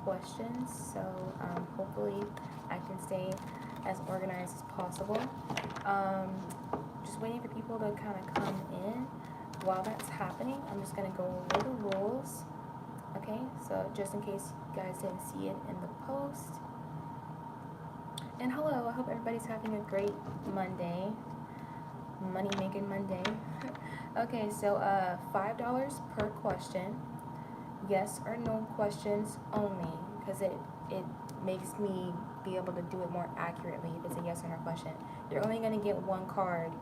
questions, so hopefully I can stay as organized as possible. Um, just waiting for people to kind of come in. While that's happening, I'm just going to go over the rules. Okay, so just in case you guys didn't see it in the post. And hello, I hope everybody's having a great Monday. Money making Monday. Okay, so $5 per question. Yes or no questions only, because it makes me be able to do it more accurately if it's a yes or no question. You're only going to get one card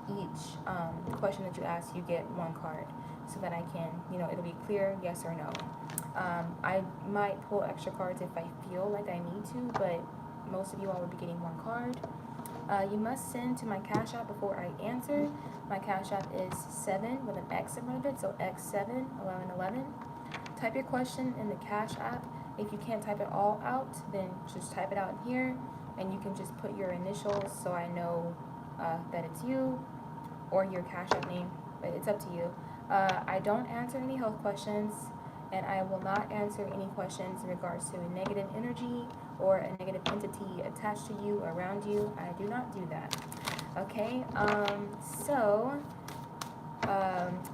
each question that you ask. You get one card so that I can, it'll be clear yes or no. I might pull extra cards if I feel like I need to, but most of you all will be getting one card. You must send to my Cash App before I answer. My Cash App is 7 with an X in front of it, so X71111. Type your question in the Cash App. If you can't type it all out, then just type it out here, and you can just put your initials so I know that it's you, or your Cash App name, but it's up to you. I don't answer any health questions, and I will not answer any questions in regards to a negative energy or a negative entity attached to you or around you. I do not do that. Okay,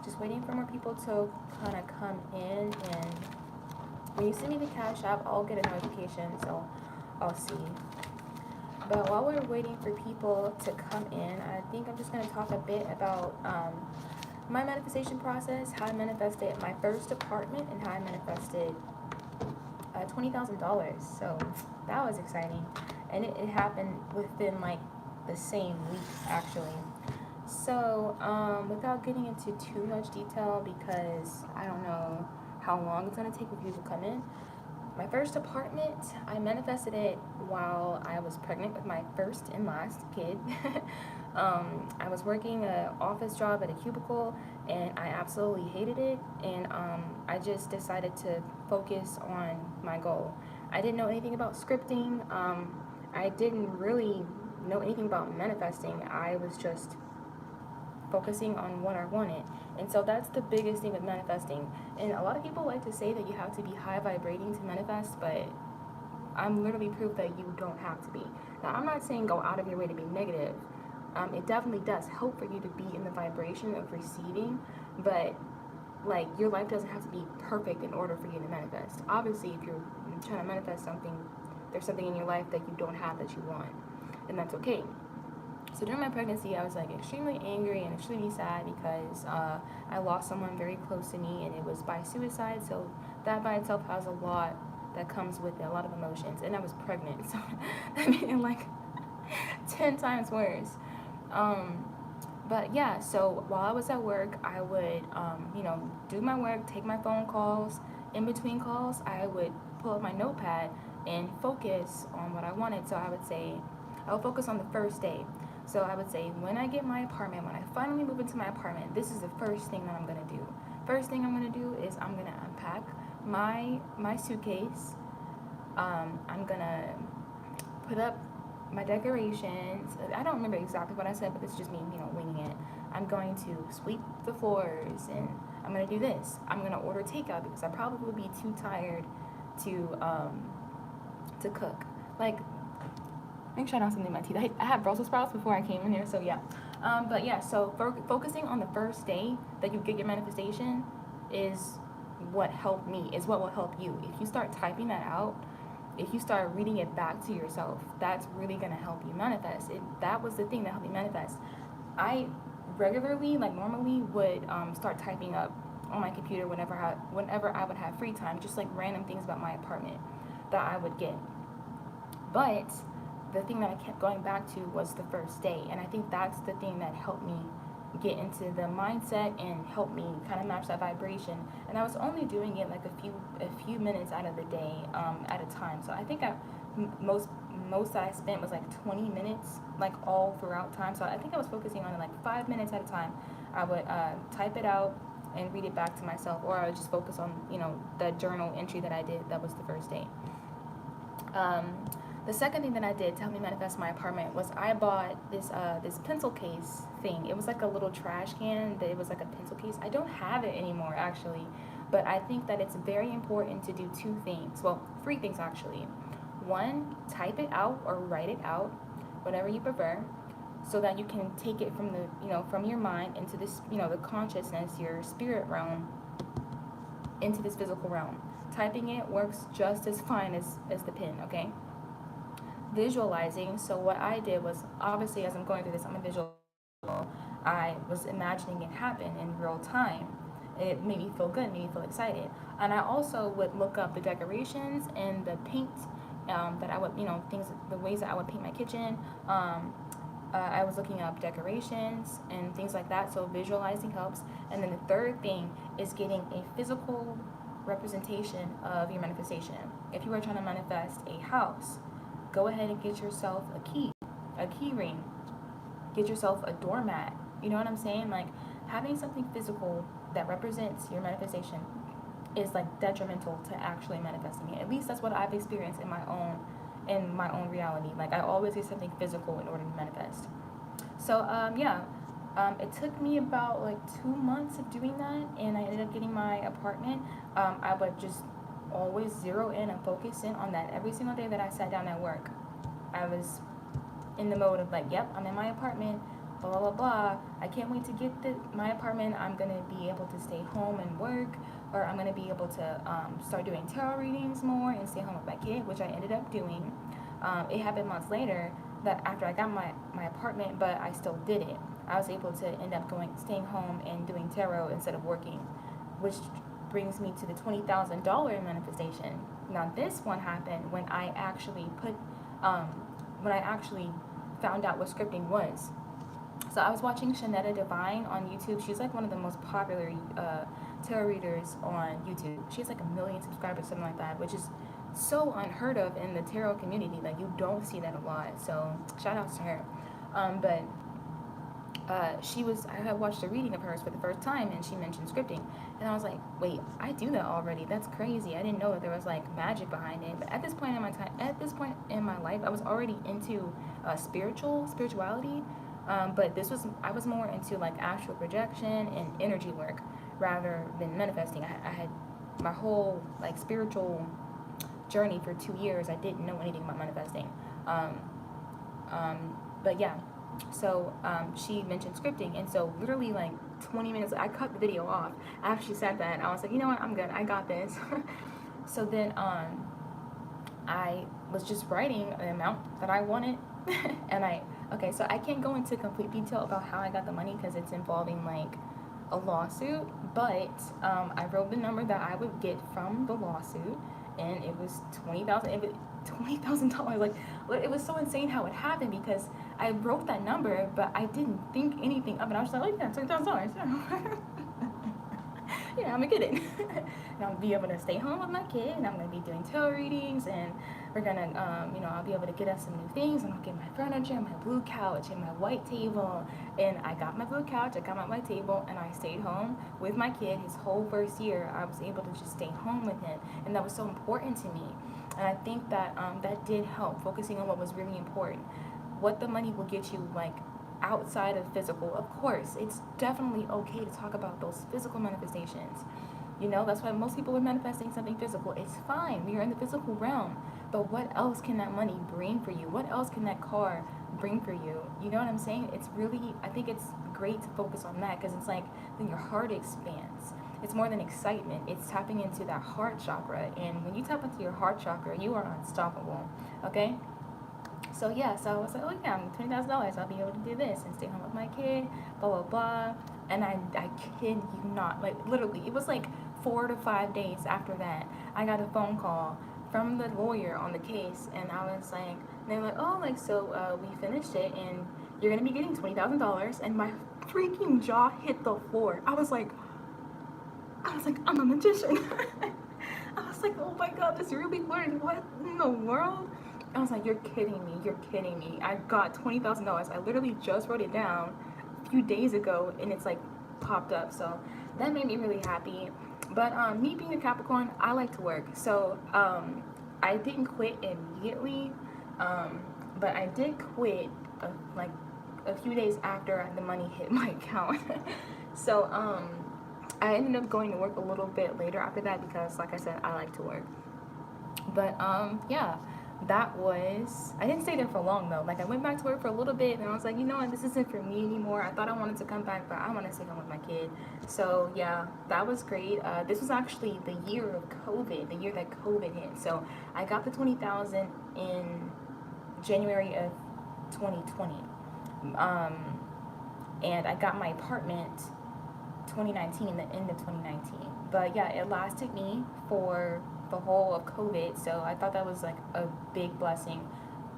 just waiting for more people to kind of come in, and when you send me the Cash App, I'll get a notification, so I'll see. But while we're waiting for people to come in, I think I'm just going to talk a bit about my manifestation process, how I manifested my first apartment, and how I manifested $20,000. So that was exciting, and it happened within like the same week actually. So without getting into too much detail, because I don't know how long it's going to take for people to come in, my first apartment, I manifested it while I was pregnant with my first and last kid. I was working an office job at a cubicle, and I absolutely hated it, and I just decided to focus on my goal. I didn't know anything about scripting. I didn't really know anything about manifesting. I was just focusing on what I wanted. And so that's the biggest thing with manifesting. And a lot of people like to say that you have to be high vibrating to manifest, but I'm literally proof that you don't have to be. Now, I'm not saying go out of your way to be negative. It definitely does help for you to be in the vibration of receiving, but like your life doesn't have to be perfect in order for you to manifest. Obviously, if you're trying to manifest something, there's something in your life that you don't have that you want, and that's okay. So during my pregnancy, I was like extremely angry and extremely sad because I lost someone very close to me, and it was by suicide. So that by itself has a lot that comes with it, a lot of emotions. And I was pregnant, so that made it like 10 times worse. But yeah, so while I was at work, I would, do my work, take my phone calls. In between calls, I would pull up my notepad and focus on what I wanted. So I would focus on the first day. So I would say, when I get my apartment, when I finally move into my apartment, this is the first thing that I'm going to do. First thing I'm going to do is I'm going to unpack my suitcase. I'm going to put up my decorations. I don't remember exactly what I said, but it's just me, winging it. I'm going to sweep the floors, and I'm going to do this. I'm going to order takeout because I probably will be too tired to cook. Like, make sure I don't something in my teeth. I had Brussels sprouts before I came in here, so yeah. But yeah, so focusing on the first day that you get your manifestation is what helped me, is what will help you. If you start typing that out, if you start reading it back to yourself, that's really going to help you manifest. That was the thing that helped me manifest. I regularly, like normally, would start typing up on my computer whenever I would have free time, just like random things about my apartment that I would get. But the thing that I kept going back to was the first day, and I think that's the thing that helped me get into the mindset and help me kind of match that vibration. And I was only doing it like a few minutes out of the day at a time. So I think most that I spent was like 20 minutes, like all throughout time. So I think I was focusing on it like 5 minutes at a time. I would type it out and read it back to myself, or I would just focus on the journal entry that I did. That was the first day. The second thing that I did to help me manifest my apartment was I bought this pencil case thing. It was like a little trash can that it was like a pencil case. I don't have it anymore, actually. But I think that it's very important to do two things. Well, three things actually. One, type it out or write it out, whatever you prefer, so that you can take it from the, from your mind into this, the consciousness, your spirit realm, into this physical realm. Typing it works just as fine as the pen, okay? Visualizing, so what I did was, obviously as I'm going through this, I'm a visual. I was imagining it happen in real time. It made me feel good, made me feel excited. And I also would look up the decorations and the paint that I would, things, the ways that I would paint my kitchen. I was looking up decorations and things like that, so visualizing helps. And then the third thing is getting a physical representation of your manifestation. If you are trying to manifest a house, go ahead and get yourself a key ring, get yourself a doormat. You know what I'm saying? Like, having something physical that represents your manifestation is like detrimental to actually manifesting it. At least that's what I've experienced in my own reality. Like, I always get something physical in order to manifest. So it took me about like 2 months of doing that, and I ended up getting my apartment. I would just always zero in and focus in on that every single day that I sat down at work. I was in the mode of like, yep, I'm in my apartment, blah blah blah blah. I can't wait to get my apartment. I'm gonna be able to stay home and work, or I'm gonna be able to start doing tarot readings more and stay home with my kid, which I ended up doing. It happened months later that after I got my apartment, but I still did it. I was able to end up staying home and doing tarot instead of working, which brings me to the $20,000 manifestation. Now this one happened when I actually found out what scripting was. So I was watching Shanetta Divine on YouTube. She's like one of the most popular tarot readers on YouTube. She has like 1 million subscribers, something like that, which is so unheard of in the tarot community. Like, you don't see that a lot. So shout outs to her. I had watched a reading of hers for the first time, and she mentioned scripting, and I was like, wait, I do that already. That's crazy. I didn't know that there was like magic behind it. But at this point in my life, I was already into spirituality. But I was more into like astral projection and energy work rather than manifesting. I had my whole like spiritual journey for 2 years. I didn't know anything about manifesting. But yeah. So she mentioned scripting, and so literally like 20 minutes, I cut the video off after she said that. I was like, you know what, I'm good, I got this. So then I was just writing the amount that I wanted, and so I can't go into complete detail about how I got the money because it's involving like a lawsuit, but I wrote the number that I would get from the lawsuit, and it was $20,000. Like, it was so insane how it happened, because I wrote that number, but I didn't think anything of it. I was just like, oh yeah, $20,000. Yeah, I'm gonna get it. And I'll be able to stay home with my kid, and I'm gonna be doing tarot readings, and we're gonna, I'll be able to get us some new things, and I'll get my furniture, my blue couch, and my white table. And I got my blue couch, I got my white table, and I stayed home with my kid his whole first year. I was able to just stay home with him, and that was so important to me. And I think that that did help, focusing on what was really important. What the money will get you, like, outside of physical. Of course, it's definitely okay to talk about those physical manifestations. That's why most people are manifesting something physical. It's fine. We are in the physical realm. But what else can that money bring for you? What else can that car bring for you? You know what I'm saying? I think it's great to focus on that, because it's like, then your heart expands. It's more than excitement. It's tapping into that heart chakra. And when you tap into your heart chakra, you are unstoppable. Okay? So yeah, so I was like, oh yeah, I'm $20,000. I'll be able to do this and stay home with my kid, blah, blah, blah. And I kid you not, like, literally, it was like 4 to 5 days after that, I got a phone call from the lawyer on the case, and I was like, they were like, oh, like, so we finished it, and you're gonna be getting $20,000. And my freaking jaw hit the floor. I was like, I'm a magician. I was like, oh my god, this really worked. What in the world? I was like, you're kidding me. I got $20,000. I literally just wrote it down a few days ago, and it's like popped up. So that made me really happy. But me being a Capricorn, I like to work. So I didn't quit immediately, but I did quit like a few days after the money hit my account. So I ended up going to work a little bit later after that because, like I said, I like to work. But yeah, that was. I didn't stay there for long though. Like I went back to work for a little bit, and I was like, you know what, this isn't for me anymore. I thought I wanted to come back, but I want to stay home with my kid. So yeah, that was great. This was actually the year of COVID, the year that COVID hit. So I got the 20,000 in January of 2020, and I got my apartment 2019, the end of 2019. But yeah, it lasted me for the whole of COVID. So I thought that was like a big blessing,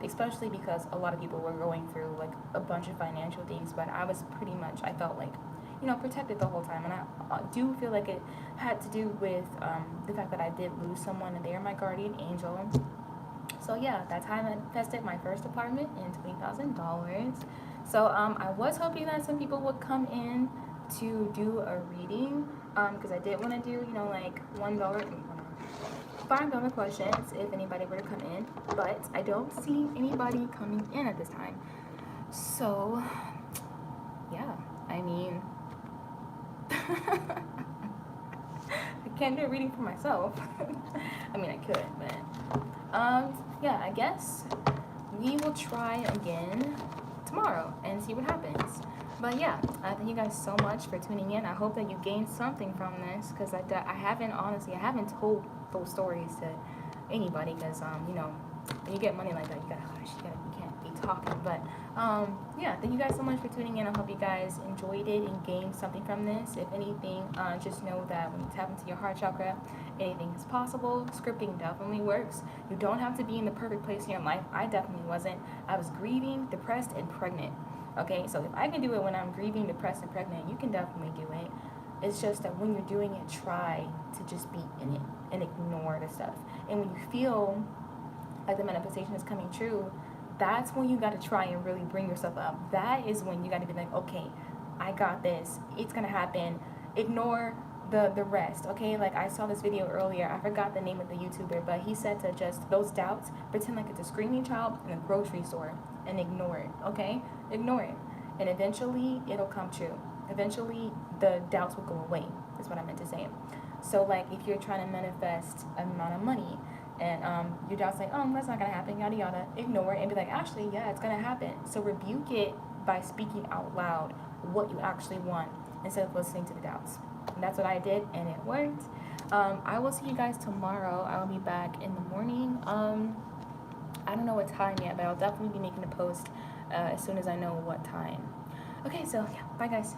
especially because a lot of people were going through like a bunch of financial things. But I was pretty much, I felt like, you know, protected the whole time. And I do feel like it had to do with the fact that I did lose someone, and they are my guardian angel. So yeah, that's how I manifested my first apartment in $20,000. So I was hoping that some people would come in to do a reading, because I did want to do, you know, like $5 questions if anybody were to come in, but I don't see anybody coming in at this time. So yeah, I mean, I can't do a reading for myself. I mean, I could, but yeah, I guess we will try again tomorrow and see what happens. But yeah, thank you guys so much for tuning in. I hope that you gained something from this, because I haven't, honestly, I haven't told those stories to anybody, because you know, when you get money like that, you gotta hush, you can't be talking. But yeah, thank you guys so much for tuning in. I hope you guys enjoyed it and gained something from this. If anything, just know that when you tap into your heart chakra, anything is possible. Scripting definitely works. You don't have to be in the perfect place in your life. I definitely wasn't. I was grieving, depressed, and pregnant. Okay, so if I can do it when I'm grieving, depressed, and pregnant, you can definitely do it. It's just that when you're doing it, try to just be in it and ignore the stuff. And when you feel like the manifestation is coming true, that's when you got to try and really bring yourself up. That is when you got to be like, okay, I got this. It's going to happen. Ignore the rest, okay? Like I saw this video earlier. I forgot the name of the YouTuber, but he said to just those doubts, pretend like it's a screaming child in a grocery store and ignore it, okay? Ignore it. And eventually it'll come true. Eventually the doubts will go away, is what I meant to say. So like if you're trying to manifest an amount of money, and your doubt's like, oh, that's not gonna happen, yada yada, ignore it and be like, actually, yeah, it's gonna happen. So rebuke it by speaking out loud what you actually want instead of listening to the doubts. And that's what I did, and it worked. I will see you guys tomorrow. I will be back in the morning. I don't know what time yet, but I'll definitely be making a post as soon as I know what time. Okay, so yeah, bye guys.